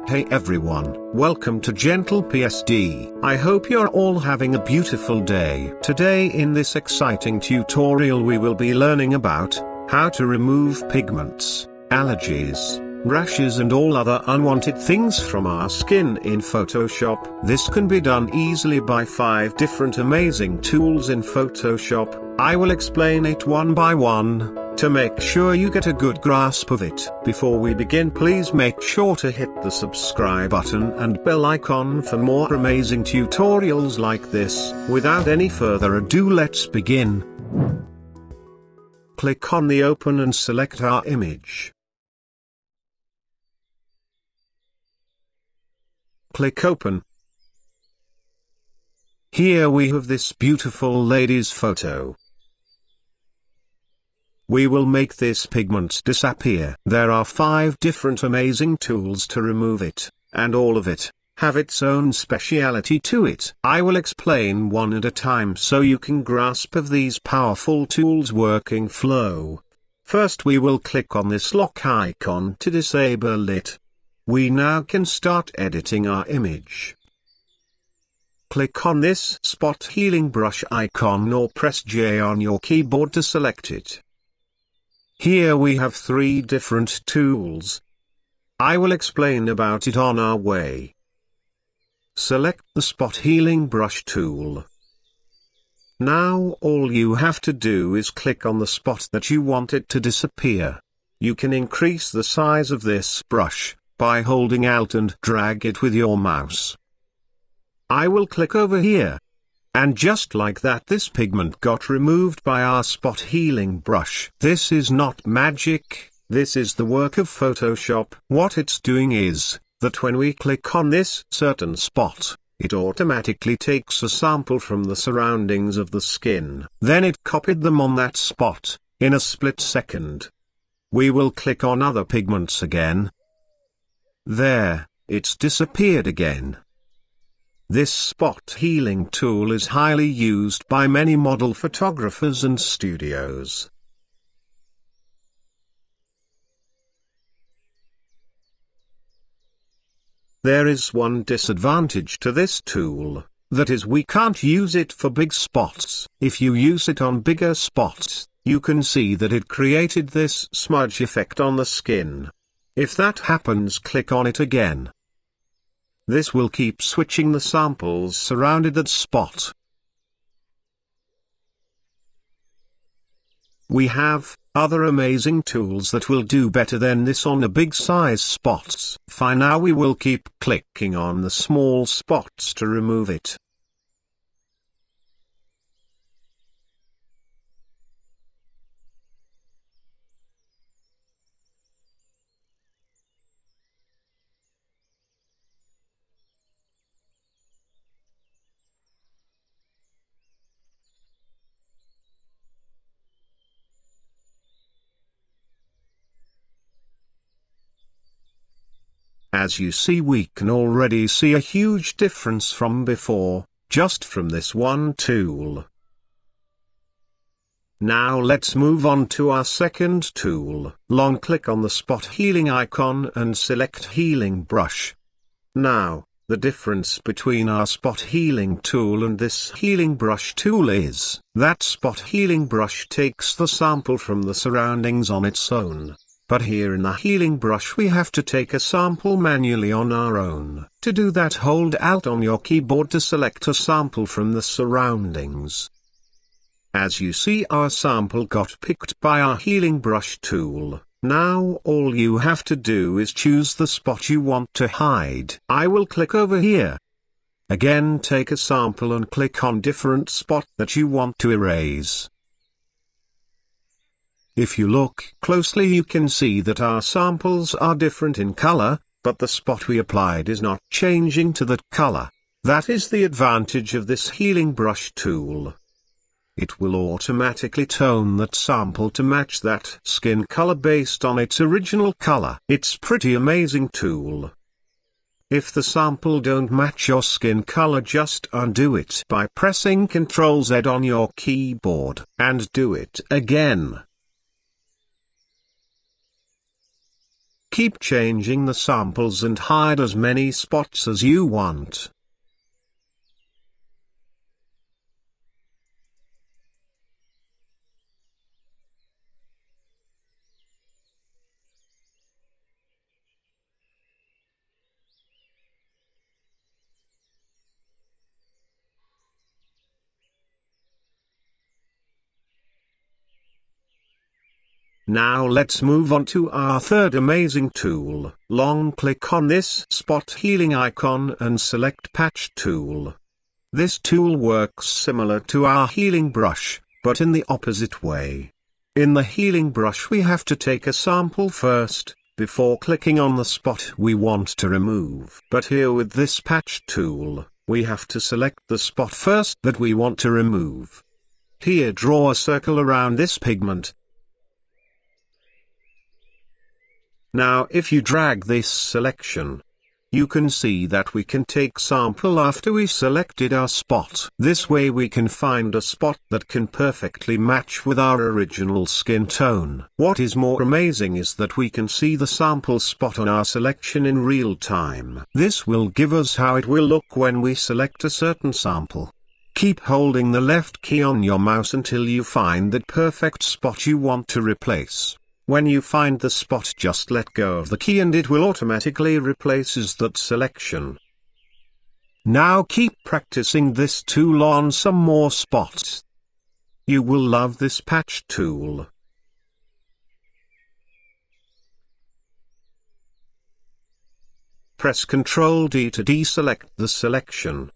Hey everyone, welcome to Gentle PSD. I hope you're all having a beautiful day. Today in this exciting tutorial we will be learning about how to remove pigments, allergies, rashes and all other unwanted things from our skin in Photoshop. This can be done easily by 5 different amazing tools in Photoshop. I will explain it one by one, to make sure you get a good grasp of it. Before we begin, please make sure to hit the subscribe button and bell icon for more amazing tutorials like this. Without any further ado, let's begin. Click on the open and select our image. Click open. Here we have this beautiful lady's photo. We will make this pigment disappear. There are 5 different amazing tools to remove it, and all of it have its own speciality to it. I will explain one at a time so you can grasp of these powerful tools working flow. First we will click on this lock icon to disable it. We now can start editing our image. Click on this spot healing brush icon or press J on your keyboard to select it. Here we have 3 different tools. I will explain about it on our way. Select the spot healing brush tool. Now all you have to do is click on the spot that you want it to disappear. You can increase the size of this brush by holding Alt and drag it with your mouse. I will click over here. And just like that, this pigment got removed by our spot healing brush. This is not magic, this is the work of Photoshop. What it's doing is that when we click on this certain spot, it automatically takes a sample from the surroundings of the skin. Then it copied them on that spot, in a split second. We will click on other pigments again. There, it's disappeared again. This spot healing tool is highly used by many model photographers and studios. There is one disadvantage to this tool, that is we can't use it for big spots. If you use it on bigger spots, you can see that it created this smudge effect on the skin. If that happens, click on it again. This will keep switching the samples surrounded that spot. We have other amazing tools that will do better than this on the big size spots. For now we will keep clicking on the small spots to remove it. As you see, we can already see a huge difference from before, just from this one tool. Now let's move on to our second tool. Long click on the spot healing icon and select healing brush. Now, the difference between our spot healing tool and this healing brush tool is that spot healing brush takes the sample from the surroundings on its own. But here in the healing brush we have to take a sample manually on our own. To do that, hold Alt on your keyboard to select a sample from the surroundings. As you see, our sample got picked by our healing brush tool. Now all you have to do is choose the spot you want to hide. I will click over here. Again, take a sample and click on different spot that you want to erase. If you look closely, you can see that our samples are different in color, but the spot we applied is not changing to that color. That is the advantage of this healing brush tool. It will automatically tone that sample to match that skin color based on its original color. It's pretty amazing tool. If the sample don't match your skin color, just undo it by pressing Ctrl Z on your keyboard, and do it again. Keep changing the samples and hide as many spots as you want. Now let's move on to our third amazing tool. Long click on this spot healing icon and select Patch Tool. This tool works similar to our healing brush, but in the opposite way. In the healing brush we have to take a sample first, before clicking on the spot we want to remove. But here with this Patch Tool, we have to select the spot first that we want to remove. Here draw a circle around this pigment. Now if you drag this selection, you can see that we can take sample after we selected our spot. This way we can find a spot that can perfectly match with our original skin tone. What is more amazing is that we can see the sample spot on our selection in real time. This will give us how it will look when we select a certain sample. Keep holding the left key on your mouse until you find that perfect spot you want to replace. When you find the spot, just let go of the key and it will automatically replaces that selection. Now keep practicing this tool on some more spots. You will love this patch tool. Press Ctrl D to deselect the selection.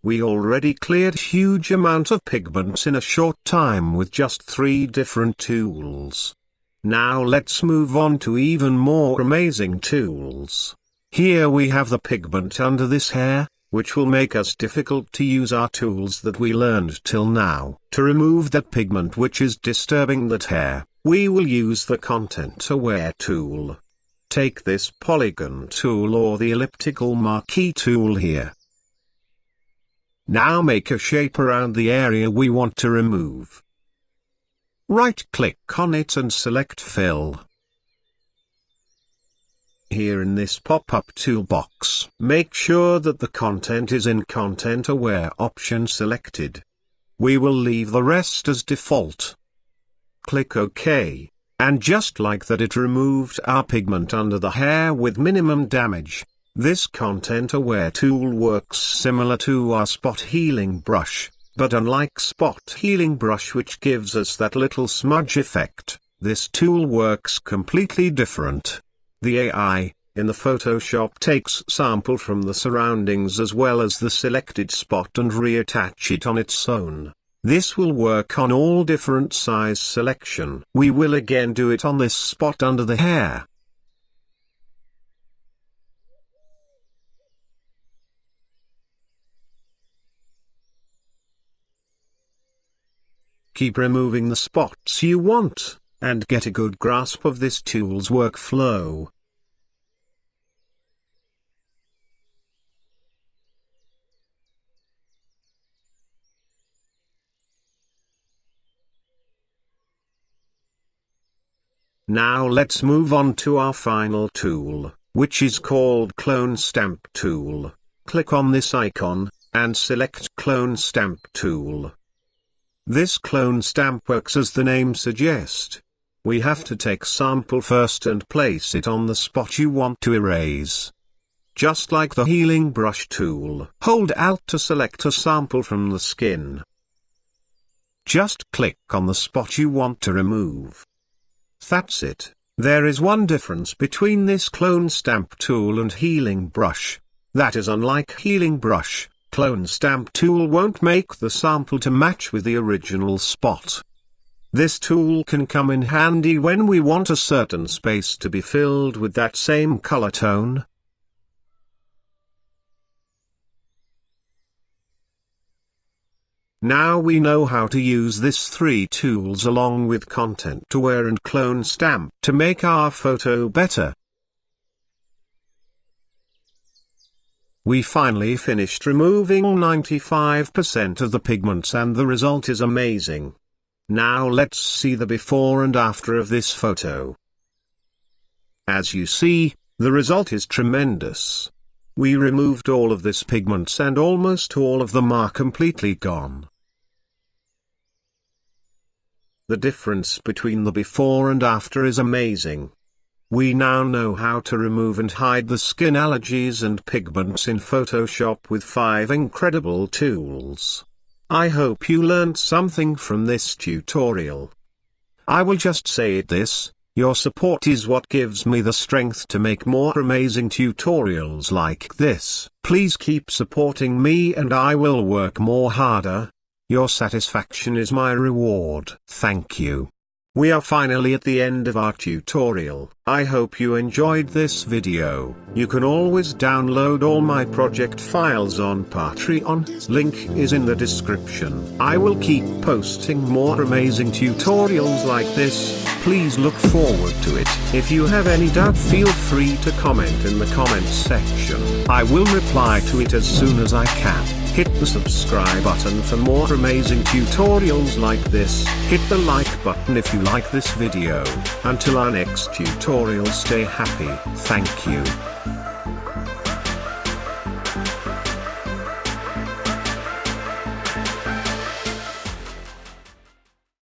We already cleared huge amount of pigments in a short time with just 3 different tools. Now let's move on to even more amazing tools. Here we have the pigment under this hair, which will make us difficult to use our tools that we learned till now. To remove that pigment which is disturbing that hair, we will use the Content Aware tool. Take this polygon tool or the elliptical marquee tool here. Now make a shape around the area we want to remove. Right-click on it and select Fill. Here in this pop-up toolbox, make sure that the content is in Content Aware option selected. We will leave the rest as default. Click OK, and just like that it removed our pigment under the hair with minimum damage. This Content Aware tool works similar to our spot healing brush, but unlike spot healing brush which gives us that little smudge effect, this tool works completely different. The AI, in the Photoshop takes sample from the surroundings as well as the selected spot and reattach it on its own. This will work on all different size selection. We will again do it on this spot under the hair. Keep removing the spots you want, and get a good grasp of this tool's workflow. Now let's move on to our final tool, which is called Clone Stamp tool. Click on this icon, and select Clone Stamp tool. This clone stamp works as the name suggests. We have to take sample first and place it on the spot you want to erase. Just like the healing brush tool, hold Alt to select a sample from the skin. Just click on the spot you want to remove. That's it. There is one difference between this clone stamp tool and healing brush. That is, unlike healing brush, clone stamp tool won't make the sample to match with the original spot. This tool can come in handy when we want a certain space to be filled with that same color tone. Now we know how to use these three tools along with Content Aware and Clone Stamp to make our photo better. We finally finished removing 95% of the pigments and the result is amazing. Now let's see the before and after of this photo. As you see, the result is tremendous. We removed all of this pigments and almost all of them are completely gone. The difference between the before and after is amazing. We now know how to remove and hide the skin allergies and pigments in Photoshop with 5 incredible tools. I hope you learned something from this tutorial. I will just say this. Your support is what gives me the strength to make more amazing tutorials like this. Please keep supporting me and I will work more harder. Your satisfaction is my reward. Thank you. We are finally at the end of our tutorial. I hope you enjoyed this video. You can always download all my project files on Patreon. Link is in the description. I will keep posting more amazing tutorials like this. Please look forward to it. If you have any doubt, feel free to comment in the comments section. I will reply to it as soon as I can. Hit the subscribe button for more amazing tutorials like this. Hit the like button if you like this video. Until our next tutorial, stay happy. Thank you.